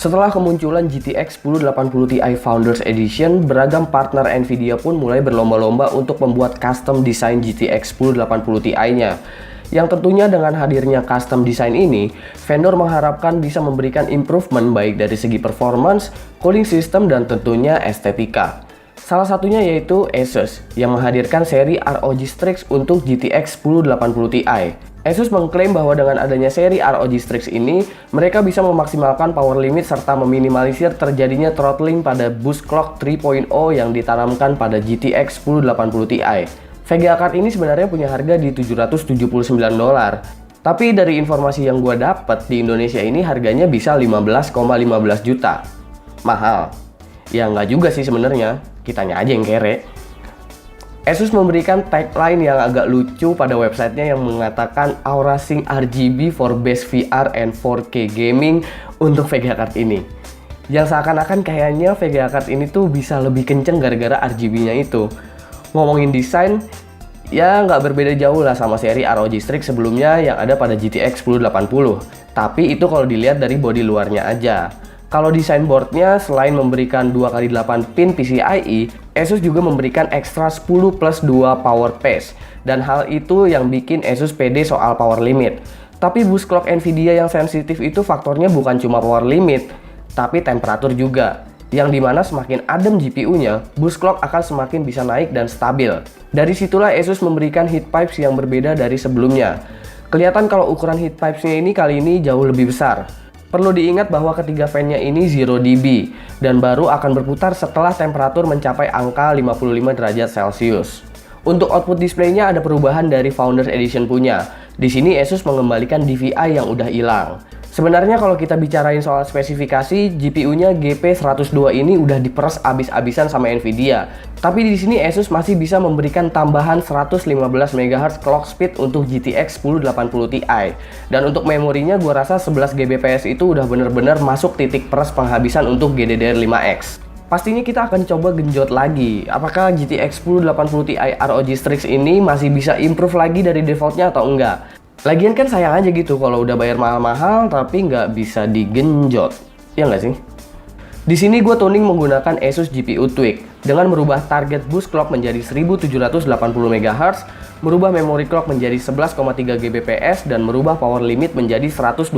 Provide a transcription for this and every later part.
Setelah kemunculan GTX 1080 Ti Founders Edition, beragam partner Nvidia pun mulai berlomba-lomba untuk membuat custom desain GTX 1080 Ti-nya. Yang tentunya dengan hadirnya custom design ini, vendor mengharapkan bisa memberikan improvement baik dari segi performance, cooling system, dan tentunya estetika. Salah satunya yaitu Asus yang menghadirkan seri ROG Strix untuk GTX 1080 Ti. Asus mengklaim bahwa dengan adanya seri ROG Strix ini, mereka bisa memaksimalkan power limit serta meminimalisir terjadinya throttling pada boost clock 3.0 yang ditanamkan pada GTX 1080 Ti. VGA card ini sebenarnya punya harga di $779. Tapi dari informasi yang gue dapat di Indonesia ini harganya bisa 15,15 juta. Mahal. Ya nggak juga sih sebenarnya, kitanya aja yang kere. Asus memberikan tagline yang agak lucu pada websitenya yang mengatakan Aura Sync RGB for best VR and 4K gaming untuk VGA card ini. Yang seakan-akan kayaknya VGA card ini tuh bisa lebih kenceng gara-gara RGB-nya itu. Ngomongin desain, ya nggak berbeda jauh lah sama seri ROG Strix sebelumnya yang ada pada GTX 1080. Tapi itu kalau dilihat dari bodi luarnya aja. Kalau desain boardnya, selain memberikan 2x8 pin PCIe, Asus juga memberikan ekstra 10+2 power pace. Dan hal itu yang bikin Asus pede soal power limit. Tapi boost clock Nvidia yang sensitif itu faktornya bukan cuma power limit, tapi temperatur juga. Yang dimana semakin adem GPU-nya, boost clock akan semakin bisa naik dan stabil. Dari situlah Asus memberikan heat pipes yang berbeda dari sebelumnya. Kelihatan kalau ukuran heat pipes-nya ini kali ini jauh lebih besar. Perlu diingat bahwa ketiga fan-nya ini 0 dB dan baru akan berputar setelah temperatur mencapai angka 55 derajat Celcius. Untuk output display-nya ada perubahan dari Founders Edition punya. Di sini Asus mengembalikan DVI yang udah hilang. Sebenarnya kalau kita bicarain soal spesifikasi, GPU-nya GP102 ini udah diperes abis-abisan sama Nvidia. Tapi di sini Asus masih bisa memberikan tambahan 115 MHz clock speed untuk GTX 1080 Ti. Dan untuk memorinya gua rasa 11 GBps itu udah bener-bener masuk titik peres penghabisan untuk GDDR5X. Pastinya kita akan coba genjot lagi, apakah GTX 1080 Ti ROG Strix ini masih bisa improve lagi dari defaultnya atau enggak. Lagian kan sayang aja gitu kalau udah bayar mahal-mahal tapi nggak bisa digenjot, ya nggak sih? Di sini gue tuning menggunakan Asus GPU Tweak dengan merubah target boost clock menjadi 1780 MHz, merubah memory clock menjadi 11,3 GBps, dan merubah power limit menjadi 120%.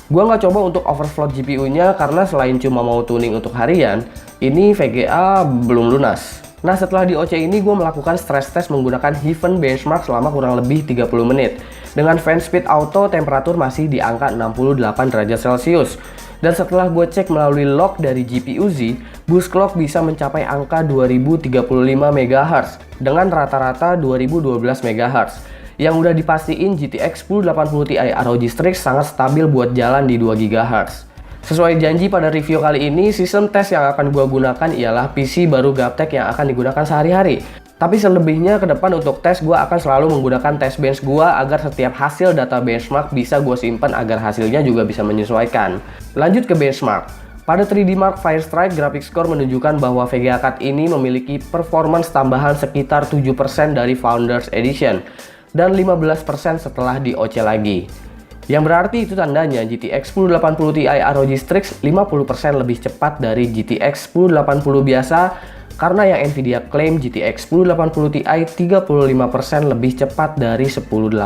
Gue nggak coba untuk overclock GPU-nya karena selain cuma mau tuning untuk harian, ini VGA belum lunas. Nah, setelah di OC ini gue melakukan stress test menggunakan Heaven Benchmark selama kurang lebih 30 menit. Dengan fan speed auto, temperatur masih di angka 68 derajat Celcius. Dan setelah gue cek melalui log dari GPU-Z, boost clock bisa mencapai angka 2035 MHz dengan rata-rata 2012 MHz. Yang udah dipastiin GTX 1080 Ti ROG Strix sangat stabil buat jalan di 2 GHz. Sesuai janji pada review kali ini, sistem tes yang akan gue gunakan ialah PC baru Gaptek yang akan digunakan sehari-hari. Tapi selebihnya ke depan untuk tes gue akan selalu menggunakan test bench gue agar setiap hasil data benchmark bisa gue simpan agar hasilnya juga bisa menyesuaikan. Lanjut ke benchmark. Pada 3D Mark Firestrike, graphics score menunjukkan bahwa VGA card ini memiliki performance tambahan sekitar 7% dari Founders Edition dan 15% setelah di OC lagi. Yang berarti itu tandanya GTX 1080 Ti ROG Strix 50% lebih cepat dari GTX 1080 biasa, karena yang Nvidia klaim GTX 1080 Ti 35% lebih cepat dari 1080.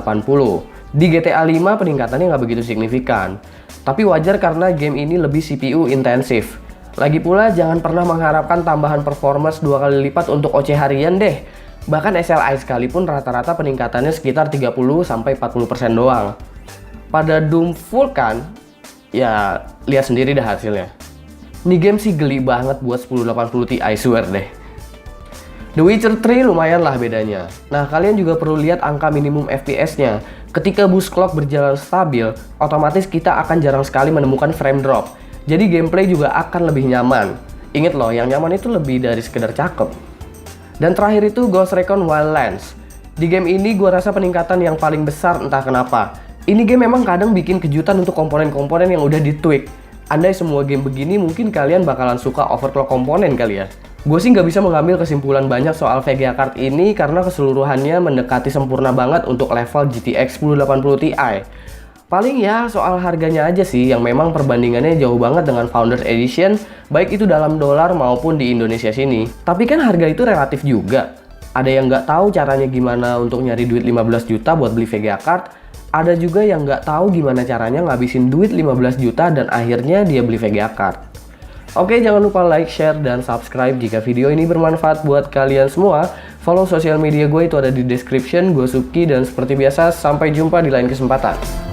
Di GTA 5 peningkatannya nggak begitu signifikan, tapi wajar karena game ini lebih CPU intensif. Lagi pula jangan pernah mengharapkan tambahan performance 2 kali lipat untuk OC harian deh. Bahkan SLI sekalipun rata-rata peningkatannya sekitar 30-40% doang. Pada Doom Vulkan, ya lihat sendiri dah hasilnya. Ini game sih geli banget buat 1080 Ti, I swear deh. The Witcher 3 lumayan lah bedanya. Nah, kalian juga perlu lihat angka minimum FPS-nya. Ketika boost clock berjalan stabil, otomatis kita akan jarang sekali menemukan frame drop. Jadi gameplay juga akan lebih nyaman. Ingat loh, yang nyaman itu lebih dari sekedar cakep. Dan terakhir itu Ghost Recon Wildlands. Di game ini gue rasa peningkatan yang paling besar entah kenapa. Ini game memang kadang bikin kejutan untuk komponen-komponen yang udah di-tweak. Andai semua game begini, mungkin kalian bakalan suka overclock komponen kali ya. Gue sih nggak bisa mengambil kesimpulan banyak soal VGA card ini karena keseluruhannya mendekati sempurna banget untuk level GTX 1080 Ti. Paling ya soal harganya aja sih yang memang perbandingannya jauh banget dengan Founders Edition, baik itu dalam dolar maupun di Indonesia sini. Tapi kan harga itu relatif juga. Ada yang nggak tahu caranya gimana untuk nyari duit 15 juta buat beli VGA card. Ada juga yang nggak tahu gimana caranya ngabisin duit 15 juta dan akhirnya dia beli VGA card. Oke, jangan lupa like, share, dan subscribe jika video ini bermanfaat buat kalian semua. Follow sosial media gue itu ada di description. Gue Suki dan seperti biasa sampai jumpa di lain kesempatan.